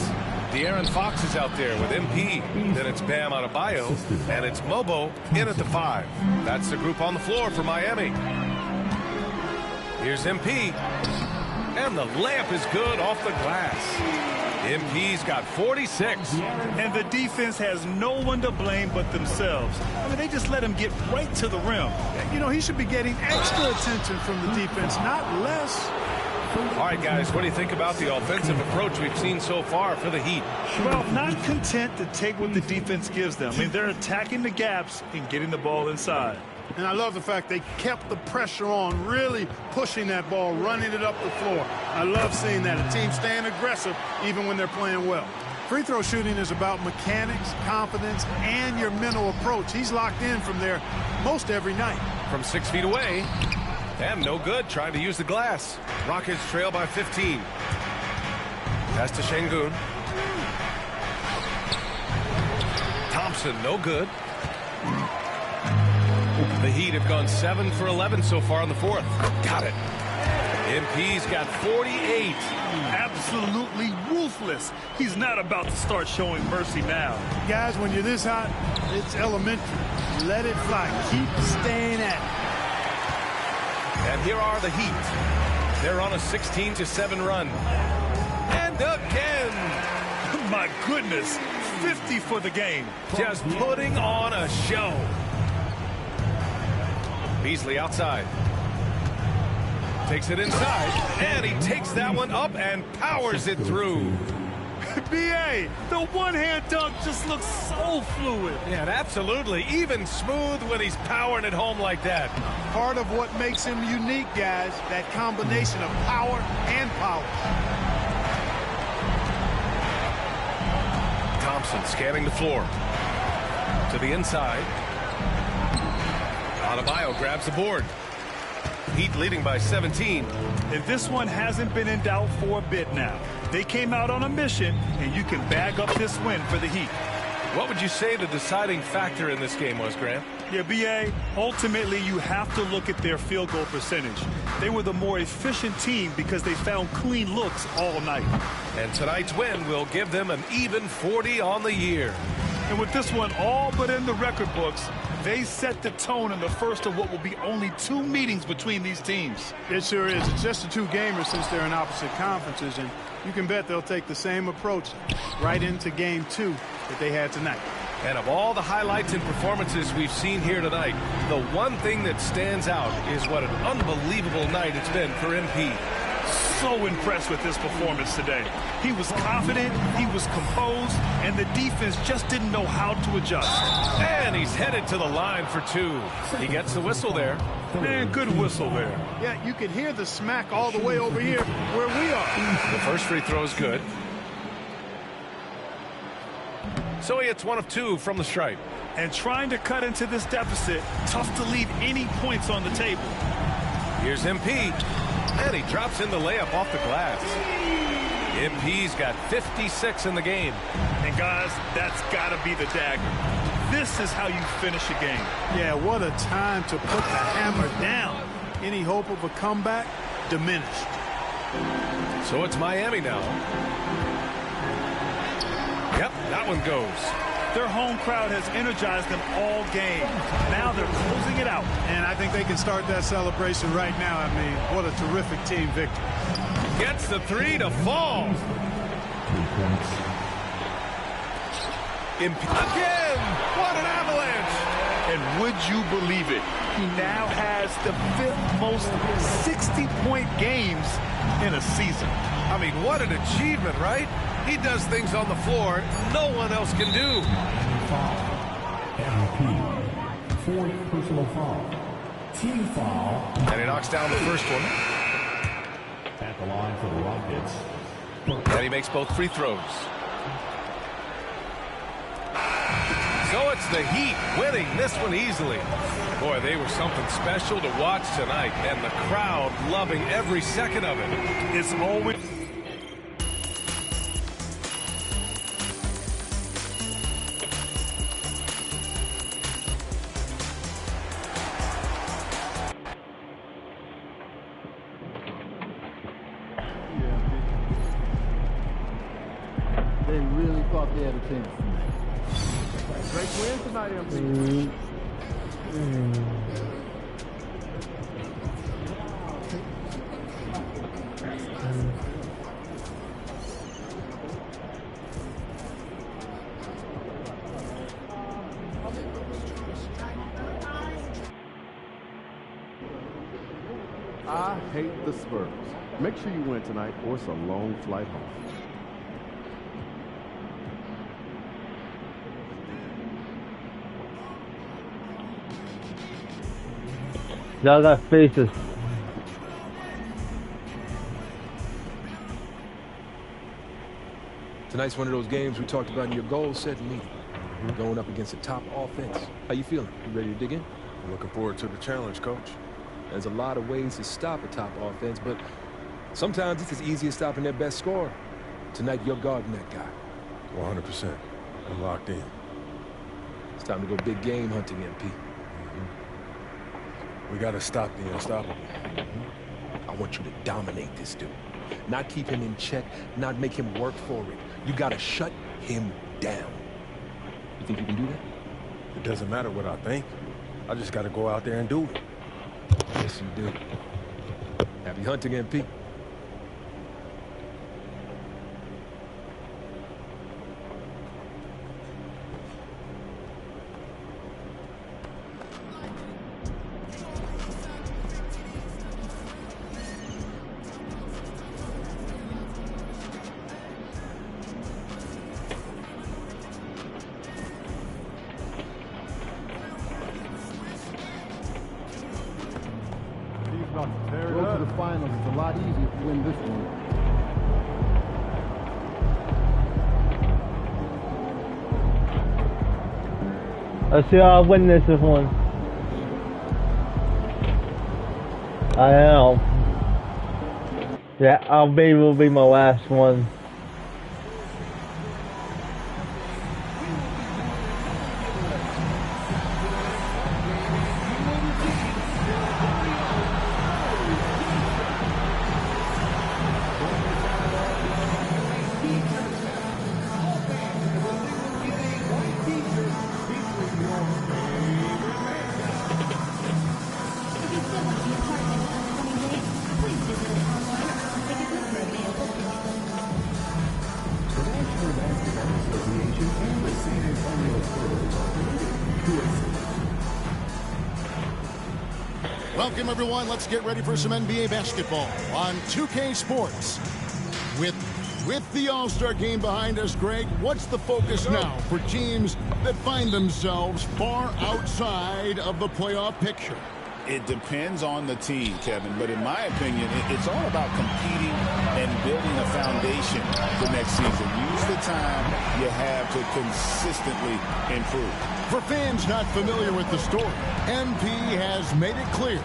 De'Aaron Fox is out there with MP. Then it's Bam Adebayo. And it's Mobo in at the 5. That's the group on the floor for Miami. Here's MP. And the layup is good off the glass. MP's got 46. And the defense has no one to blame but themselves. I mean, they just let him get right to the rim. You know, he should be getting extra attention from the defense, not less. All right, guys, what do you think about the offensive approach we've seen so far for the Heat? Well, not content to take what the defense gives them. I mean, they're attacking the gaps and getting the ball inside. And I love the fact they kept the pressure on, really pushing that ball, running it up the floor. I love seeing that. A team staying aggressive even when they're playing well. Free throw shooting is about mechanics, confidence, and your mental approach. He's locked in from there most every night. From 6 feet away. And no good, trying to use the glass. Rockets trail by 15. Pass to Şengün. Thompson, no good. The Heat have gone 7 for 11 so far in the fourth. Got it. MP's got 48. Absolutely ruthless. He's not about to start showing mercy now. Guys, when you're this hot, it's elementary. Let it fly. Keep staying at it. And here are the Heat. They're on a 16-7 run. And again. My goodness. 50 for the game. Just putting on a show. Beasley outside. Takes it inside. And he takes that one up and powers it through. B.A., the one-hand dunk just looks so fluid. Yeah, and absolutely. Even smooth when he's powering it home like that. Part of what makes him unique, guys, that combination of power and power. Thompson scanning the floor. To the inside. Adebayo grabs the board. Heat leading by 17. And this one hasn't been in doubt for a bit now. They came out on a mission, and you can bag up this win for the Heat. What would you say the deciding factor in this game was, Grant? Yeah, B.A., ultimately you have to look at their field goal percentage. They were the more efficient team because they found clean looks all night. And tonight's win will give them an even 40 on the year. And with this one all but in the record books, they set the tone in the first of what will be only 2 meetings between these teams. It sure is. It's just a 2-gamer since they're in opposite conferences, and you can bet they'll take the same approach right into game 2 that they had tonight. And of all the highlights and performances we've seen here tonight, the one thing that stands out is what an unbelievable night it's been for MP. So impressed with his performance today. He was confident, he was composed, and the defense just didn't know how to adjust. And he's headed to the line for 2. He gets the whistle there. Man, good whistle there. Yeah, you could hear the smack all the way over here where we are. The first free throw is good. So he hits 1 of 2 from the stripe. And trying to cut into this deficit, tough to leave any points on the table. Here's MP. And he drops in the layup off the glass. MP's got 56 in the game. And guys, that's got to be the dagger. This is how you finish a game. Yeah, what a time to put the hammer down. Any hope of a comeback? Diminished. So it's Miami now. Yep, that one goes. Their home crowd has energized them all game. Now they're closing it out. And I think they can start that celebration right now. I mean, what a terrific team victory. Gets the 3 to fall. Again! What an avalanche! And would you believe it? He now has the 5th most 60-point games in a season. I mean, what an achievement, right? He does things on the floor no one else can do. MVP. 4th personal foul. Team foul. And he knocks down the first one. At the line for the Rockets. And he makes both free throws. So it's the Heat winning this one easily. Boy, they were something special to watch tonight, and the crowd loving every second of it. It's always... They really thought they had a chance tonight. Great win tonight, MP. I hate the Spurs. Make sure you win tonight, or it's a long flight home. Y'all got faces. Tonight's one of those games we talked about in your goal-setting meeting. Going up against a top offense. How you feeling? You ready to dig in? I'm looking forward to the challenge, Coach. There's a lot of ways to stop a top offense, but sometimes it's as easy as stopping their best scorer. Tonight, you're guarding that guy. 100%. I'm locked in. It's time to go big game hunting, MP. We got to stop the unstoppable. I want you to dominate this dude. Not keep him in check, not make him work for it. You got to shut him down. You think you can do that? It doesn't matter what I think. I just got to go out there and do it. Yes, you do. Happy hunting, MP. finals, it's a lot easier to win this one. Let's see how I win this one. I am. Yeah, will be my last one. Welcome, everyone. Let's get ready for some NBA basketball on 2K Sports. With the All-Star game behind us, Greg, what's the focus now for teams that find themselves far outside of the playoff picture? It depends on the team, Kevin, but in my opinion, it's all about competing and building a foundation for next season. Use the time you have to consistently improve. For fans not familiar with the story, MP has made it clear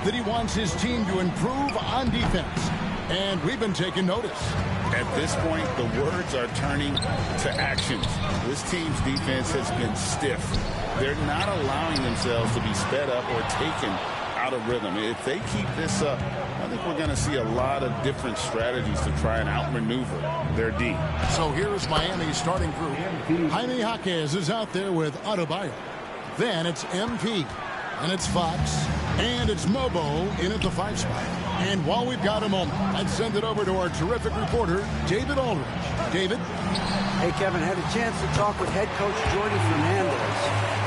that he wants his team to improve on defense, and we've been taking notice. At this point, the words are turning to actions. This team's defense has been stiff. They're not allowing themselves to be sped up or taken out of rhythm. If they keep this up, I think we're going to see a lot of different strategies to try and outmaneuver their D. So here's Miami's starting group. Jaime Jaquez is out there with Adebayo. Then it's MP. And it's Fox. And it's Mobo in at the 5 spot. And while we've got a moment, I'd send it over to our terrific reporter, David Aldridge. David? Hey, Kevin, had a chance to talk with head coach Jordy Fernandez.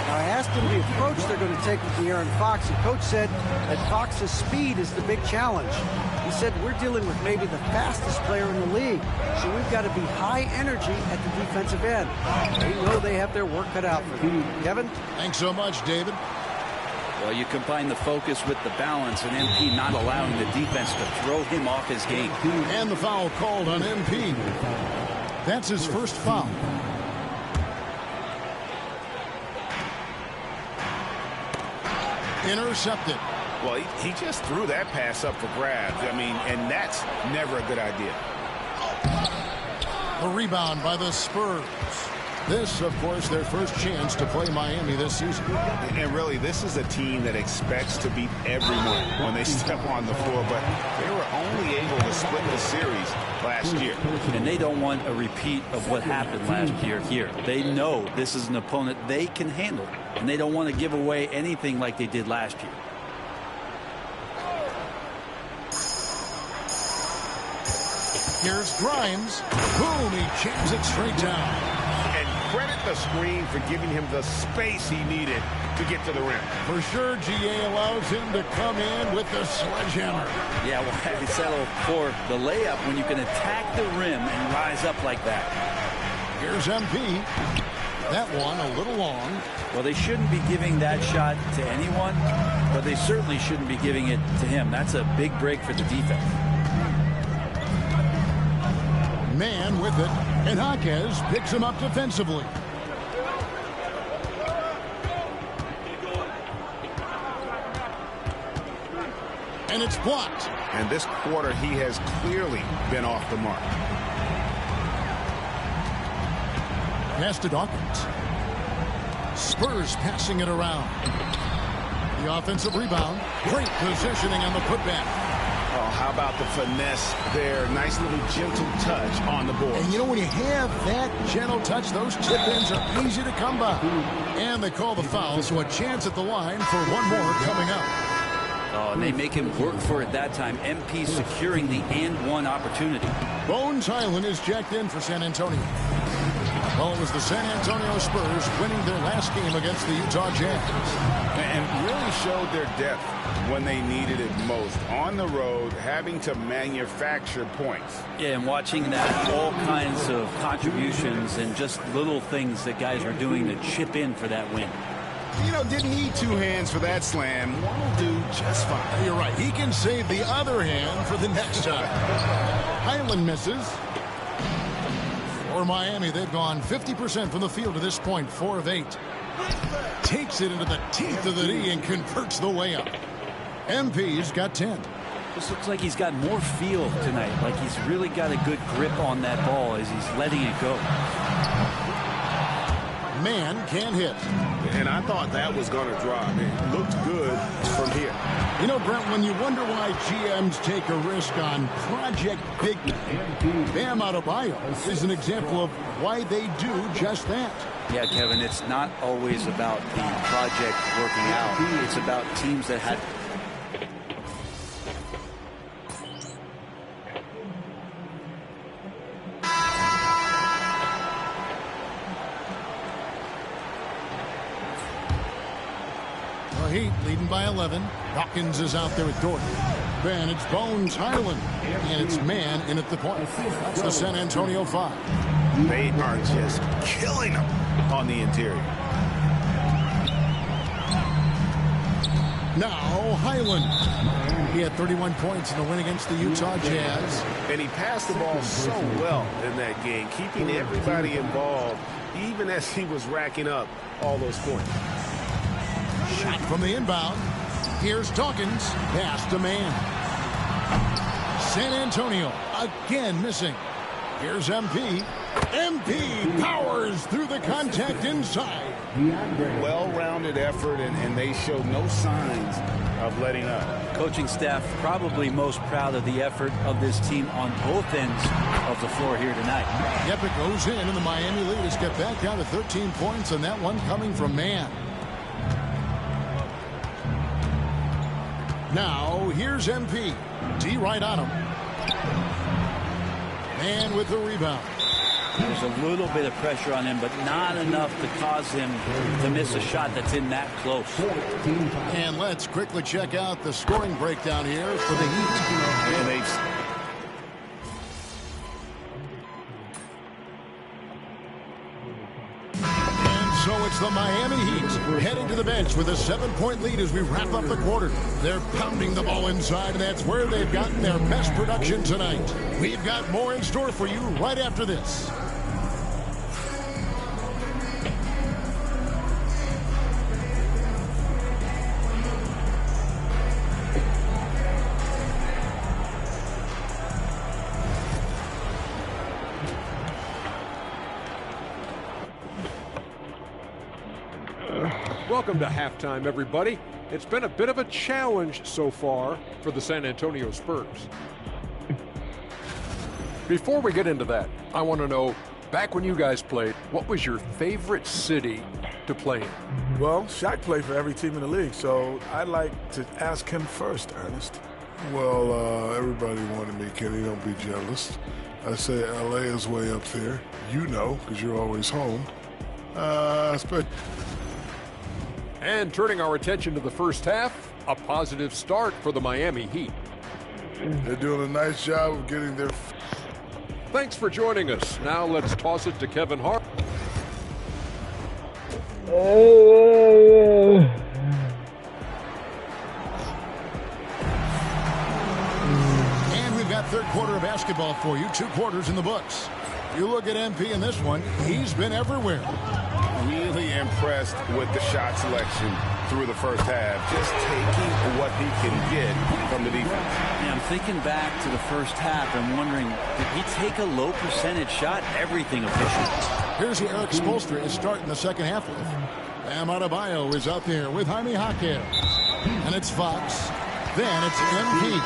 Now, I asked him the approach they're going to take with De'Aaron Fox, and Coach said that Fox's speed is the big challenge. He said, we're dealing with maybe the fastest player in the league, so we've got to be high energy at the defensive end. They know they have their work cut out for them. Kevin? Thanks so much, David. Well, you combine the focus with the balance, and MP not allowing the defense to throw him off his game. And the foul called on MP. That's his first foul. Intercepted. Well, he just threw that pass up for grabs. I mean, and that's never a good idea. The rebound by the Spurs. This, of course, their first chance to play Miami this season. And really, this is a team that expects to beat everyone when they step on the floor, but they were only able to split the series last year. And they don't want a repeat of what happened last year here. They know this is an opponent they can handle, and they don't want to give away anything like they did last year. Here's Grimes. Boom, he jams it straight down. Credit the screen for giving him the space he needed to get to the rim. For sure, GA allows him to come in with the sledgehammer. Yeah, well, I settle for the layup when you can attack the rim and rise up like that. Here's MP. That one a little long. Well, they shouldn't be giving that shot to anyone, but they certainly shouldn't be giving it to him. That's a big break for the defense. Man with it, and Jaquez picks him up defensively. And it's blocked. And this quarter, he has clearly been off the mark. Pass to Dawkins. Spurs passing it around. The offensive rebound. Great positioning on the putback. Oh, how about the finesse there? Nice little gentle touch on the board. And you know, when you have that gentle touch, those chip-ins are easy to come by. And they call the foul, so a chance at the line for one more coming up. Oh, and they make him work for it that time. MP securing the and-one opportunity. Bones Highland is jacked in for San Antonio. Well, it was the San Antonio Spurs winning their last game against the Utah Jazz. And really showed their depth when they needed it most. On the road, having to manufacture points. Yeah, and watching that, all kinds of contributions and just little things that guys are doing to chip in for that win. You know, didn't need two hands for that slam. One will do just fine. You're right. He can save the other hand for the next time. Highland misses. For Miami, they've gone 50% from the field to this point, 4 of 8. Takes it into the teeth of the knee and converts the layup. MP's got 10. This looks like he's got more feel tonight, like he's really got a good grip on that ball as he's letting it go. Man can't hit. And I thought that was going to drop. It looked good from here. You know, Brent, when you wonder why GMs take a risk on Project Big, Bam Adebayo is an example of why they do just that. Yeah, Kevin, it's not always about the project working out. It's about teams that have... Heat leading by 11. Hawkins is out there with Dorton. Then it's Bones Highland. And it's man in at the point. That's the San Antonio 5. They are just killing them on the interior. Now Highland. He had 31 points in the win against the Utah Jazz. And he passed the ball so well in that game, keeping everybody involved, even as he was racking up all those points. Shot from the inbound. Here's Dawkins. Pass to man. San Antonio again missing. Here's MP. MP powers through the contact inside. Well-rounded effort, and they show no signs of letting up. Coaching staff probably most proud of the effort of this team on both ends of the floor here tonight. Yep, it goes in, and the Miami lead has got back down to 13 points, and that one coming from man. Now, here's MP. D right on him. And with the rebound. There's a little bit of pressure on him, but not enough to cause him to miss a shot that's in that close. And let's quickly check out the scoring breakdown here for the Heat. And they've... So it's the Miami Heat heading to the bench with a 7-point lead as we wrap up the quarter. They're pounding the ball inside, and that's where they've gotten their best production tonight. We've got more in store for you right after this. Welcome to halftime, everybody. It's been a bit of a challenge so far for the San Antonio Spurs. Before we get into that, I want to know, back when you guys played, what was your favorite city to play in? Well, Shaq played for every team in the league, so I'd like to ask him first, Ernest. Well, everybody wanted me, Kenny. Don't be jealous. I say L.A. is way up there. You know, because you're always home. And turning our attention to the first half, a positive start for the Miami Heat. They're doing a nice job of getting their... Thanks for joining us. Now let's toss it to Kevin Hart. And we've got third quarter of basketball for you. 2 quarters in the books. You look at MP in this one, he's been everywhere. Really impressed with the shot selection through the first half. Just taking what he can get from the defense. Yeah, I'm thinking back to the first half and wondering, did he take a low percentage shot? Everything efficient. Here's who Eric Spoelstra is starting the second half with. Bam Adebayo is out there with Jaime Jaquez. And it's Fox. Then it's MP.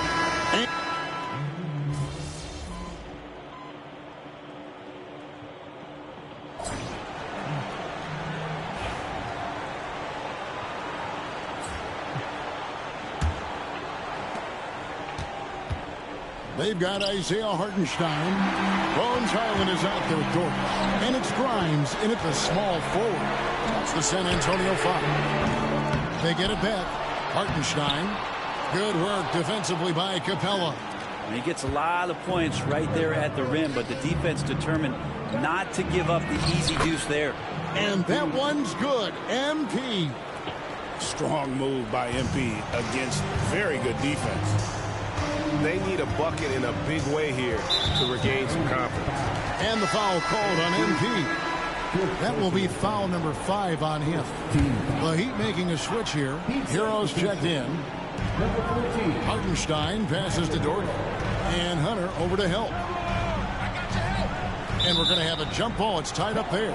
They've got Isaiah Hartenstein. Bones Highland is out there with Dorton. And it's Grimes in at the small forward. That's the San Antonio 5. They get it back. Hartenstein. Good work defensively by Capella. He gets a lot of points right there at the rim, but the defense determined not to give up the easy deuce there. And that one's good. MP. Strong move by MP against very good defense. They need a bucket in a big way here to regain some confidence. And the foul called on MP. That will be foul number 5 on him. The Heat making a switch here. Heroes checked in. Hartenstein passes to Dort. And Hunter over to help. And we're going to have a jump ball. It's tied up there.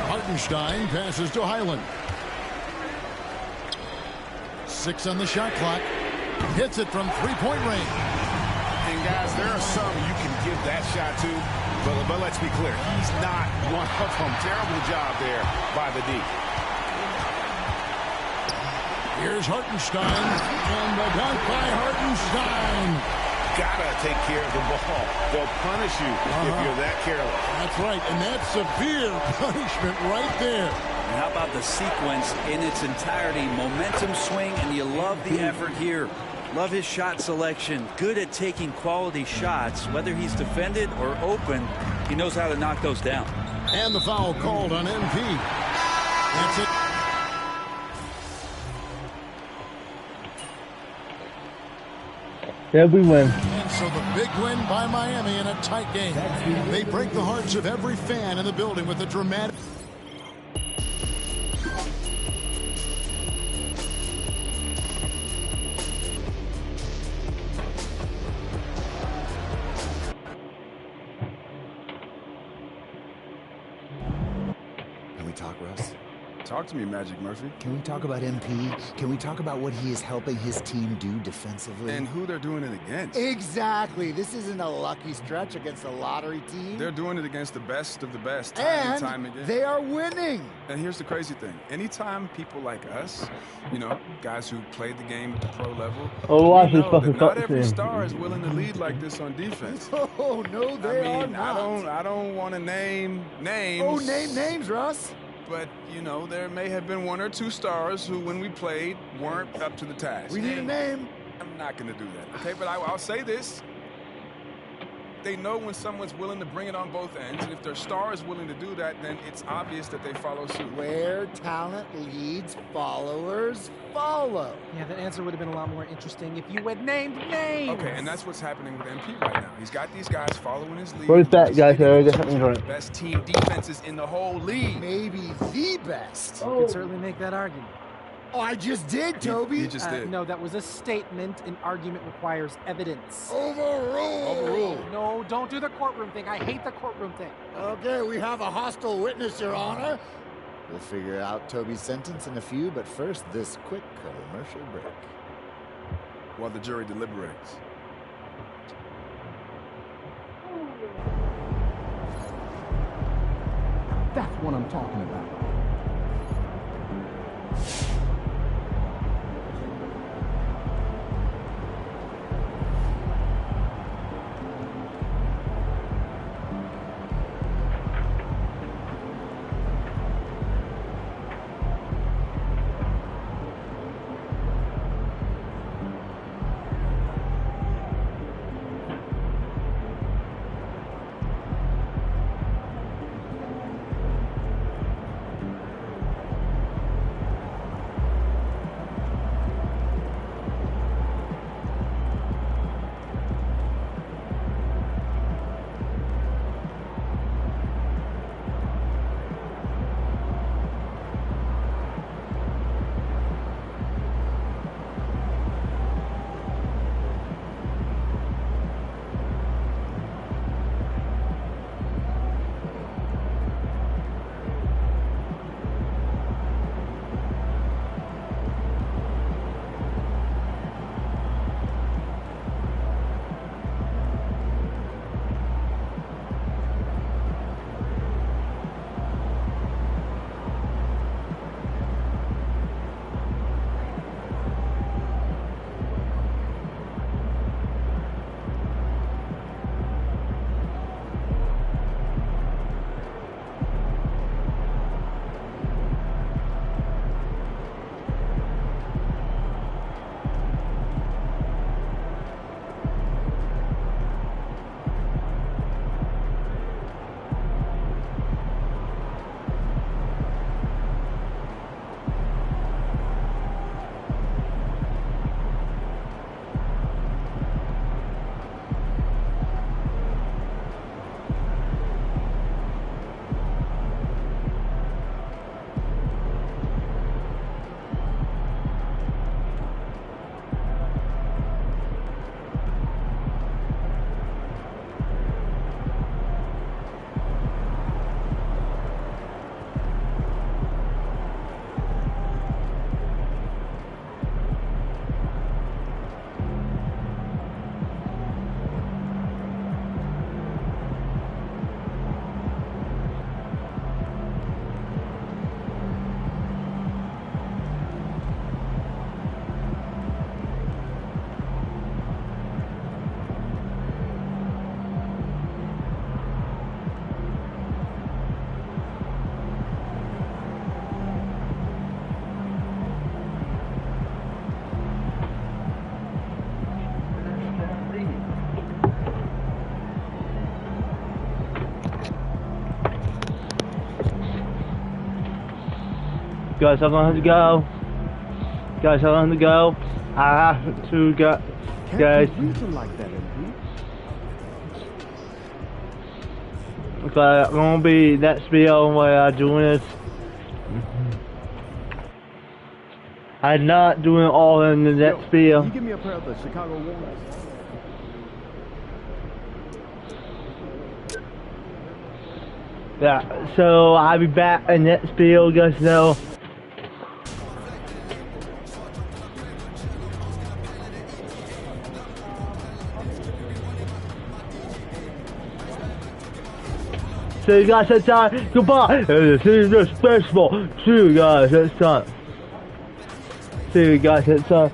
Hartenstein passes to Highland. 6 on the shot clock. Hits it from three-point range. And guys, there are some you can give that shot to, but let's be clear, he's not one of them. Terrible job there by the D. Here's Hartenstein, and the dunk by Hartenstein. Gotta take care of the ball. They'll punish you if you're that careless. That's right, and that's severe punishment right there. And how about the sequence in its entirety? Momentum swing, and you love the effort here. Love his shot selection. Good at taking quality shots. Whether he's defended or open, he knows how to knock those down. And the foul called on MP. That's it. Yeah, we win. And so the big win by Miami in a tight game. They break the hearts of every fan in the building with a dramatic... Can we talk, Russ? Talk to me, Magic Murphy. Can we talk about MP? Can we talk about what he is helping his team do defensively? And who they're doing it against. Exactly. This isn't a lucky stretch against a lottery team. They're doing it against the best of the best time and and time again. They are winning. And here's the crazy thing. Anytime people like us, you know, guys who played the game at the pro level, Oh, watch we this know fucking that not cutscene. every star is willing to lead like this on defense. Oh, no, they are not. I don't want to name names. Oh, name names, Russ. But, you know, there may have been 1 or 2 stars who, when we played, weren't up to the task. We need a name. I'm not going to do that. Okay, but I'll say this. They know when someone's willing to bring it on both ends, and if their star is willing to do that, then it's obvious that they follow suit. Where talent leads, followers follow. Yeah, that answer would have been a lot more interesting if you had named names. Okay, and that's what's happening with MP right now. He's got these guys following his lead. Where's that, guys? I guess I'm enjoying it. Best team defenses in the whole league. Maybe the best. You could certainly make that argument. Oh, I just did, Toby. You just did. No, that was a statement. An argument requires evidence. Overruled. No, don't do the courtroom thing. I hate the courtroom thing. Okay, we have a hostile witness, Your Honor. We'll figure out Toby's sentence in a few, but first, this quick commercial break. While the jury deliberates. That's what I'm talking about. Guys, I'm gonna have to go. Guys, I'm gonna go. I have to go. Guys. Like that, MP. Okay, I'm gonna be next video where I'm doing it. I'm not doing it all in the next video. Can you give me a pair of the Chicago Wolves? Yeah, so I'll be back in next video, guys. Know. See you guys next time. Goodbye. And see you next baseball. See you guys next time. See you guys next time.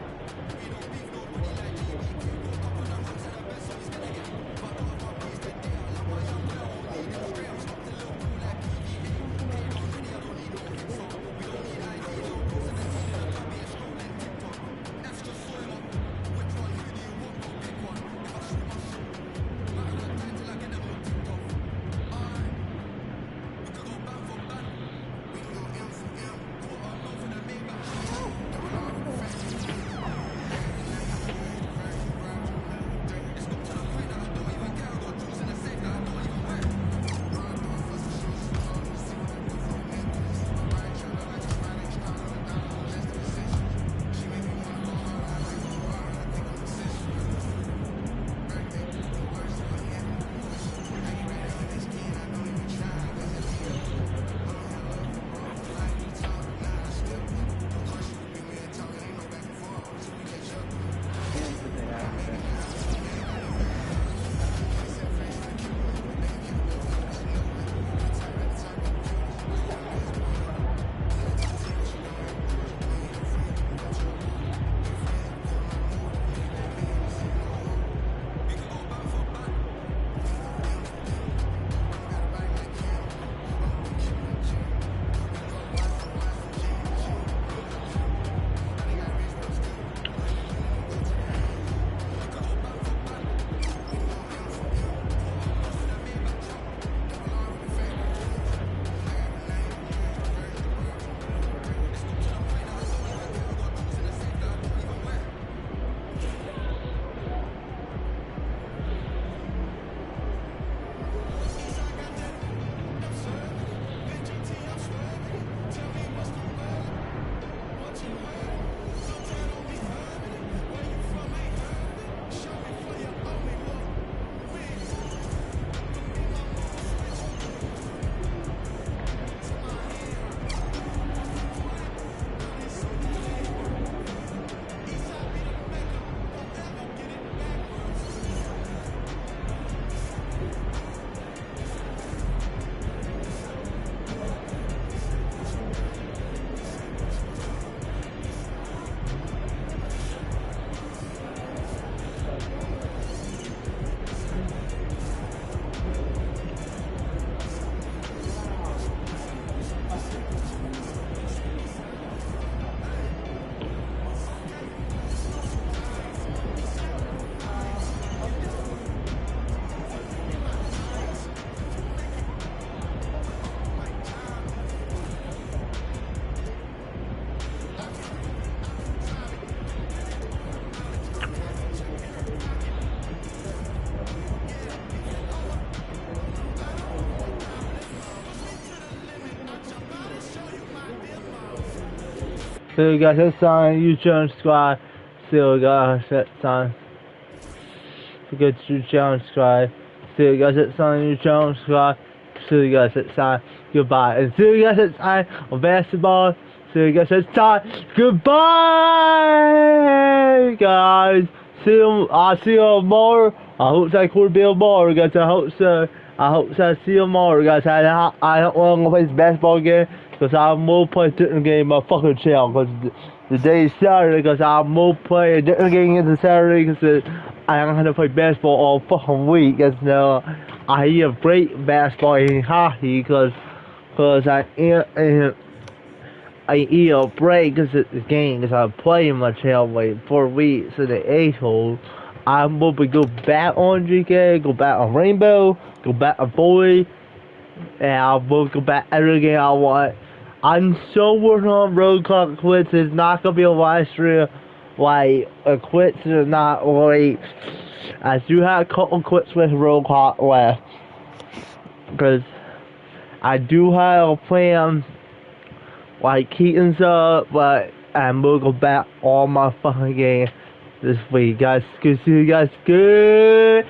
See you guys next time. You challenge subscribe. See you guys next time. Forget to challenge subscribe. See you guys next time. You challenge subscribe. See you guys next time. Goodbye. And see you guys next time on basketball. See you guys next time. Goodbye, guys. See you. I'll see you more. I hope I could be more, guys. I hope so. I hope so. See you more, guys. I don't want to play this basketball again. Because I will play a different game on fucking channel. Because the day is Saturday. Because I will play a different game against Saturday. Because I don't have to play basketball all fucking week. Because now I have great basketball and hockey. Because I eat a break because of the game. Because I'm playing my channel like 4 weeks in the A-hole. I'm going to go back on GK. Go back on Rainbow. Go back on Boy. And I will go back every game I want. I'm still working on road clock quits. It's not gonna be a live stream. Like quits are not like. I do have a couple quits with road clock left because I do have a plan. Like keeping up, but I'm gonna go back all my fucking games this week, guys. Good to see you guys. Good.